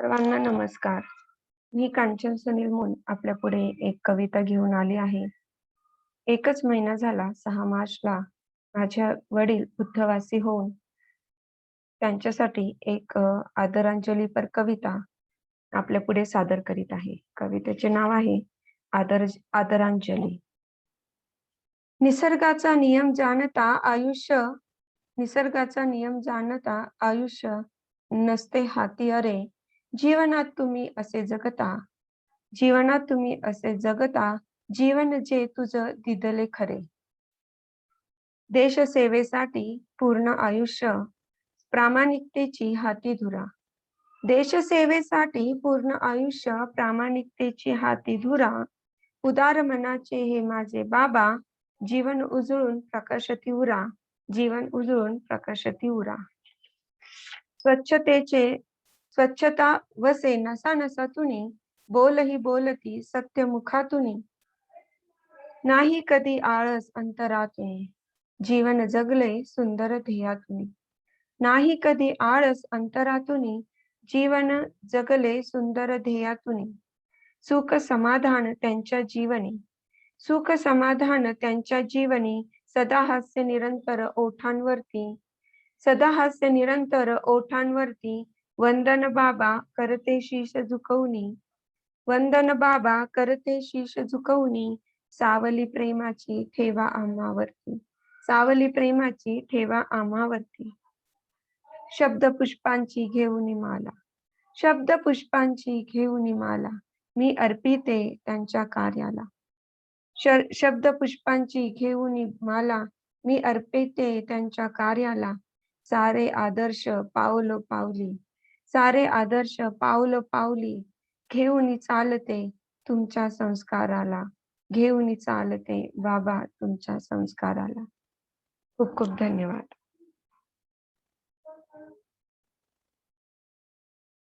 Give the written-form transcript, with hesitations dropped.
सर्वांना नमस्कार. मी कांचन सुनील मून आपल्या पुढे एक कविता घेऊन आली आहे. एकच महिना झाला 6 मार्चला माझे वडील बुद्धवासी होऊन त्यांच्यासाठी एक आदरांजलीपर कविता आपल्या पुढे सादर करीत आहे. कवितेचे नाव आहे आदरांजली. निसर्गाचा नियम जाणता आयुष्य नसते हाती अरे. जीवनात तुम्ही असे जगता जीवन जे तुझं दिदले खरे. देशसेवेसाठी पूर्ण आयुष्य प्रामाणिकतेची हाती धुरा. देशसेवेसाठी पूर्ण आयुष्य प्रामाणिकतेची हाती धुरा. उदार मनाचे हे माझे बाबा जीवन उजळून प्रकाशती उरा. जीवन उजळून प्रकाशती उरा. स्वच्छता वसे नसा नसातुनी. बोलही बोलती सत्य मुखातुनी. नाही कधी आळस अंतरातुनी. जीवन जगले सुंदर ध्येयातुनी. नाही कधी आळस अंतरातुनी. जीवन जगले सुंदर ध्येयातुनी. सुख समाधान त्यांच्या जीवनी. सुख समाधान त्यांच्या जीवनी. सदा हास्य निरंतर ओठांवरती. सदा हास्य निरंतर ओठांवरती. वंदन बाबा करते शीश झुकवूनी. वंदन बाबा करते शीश झुकवूनी. सावली प्रेमाची ठेवा आम्हावरती. सावली प्रेमाची ठेवा आम्हावरती. शब्द पुष्पांची घेऊन माला. शब्द पुष्पांची घेऊन माला. मी अर्पिते त्यांच्या कार्याला. शब्द पुष्पांची घेऊन माला. मी अर्पिते त्यांच्या कार्याला. सारे आदर्श पावलो पावली. सारे आदर्श पावलो पावली. घेऊन चालते तुमच्या संस्काराला. घेऊन चालते बाबा तुमच्या संस्काराला. खूप खूप धन्यवाद.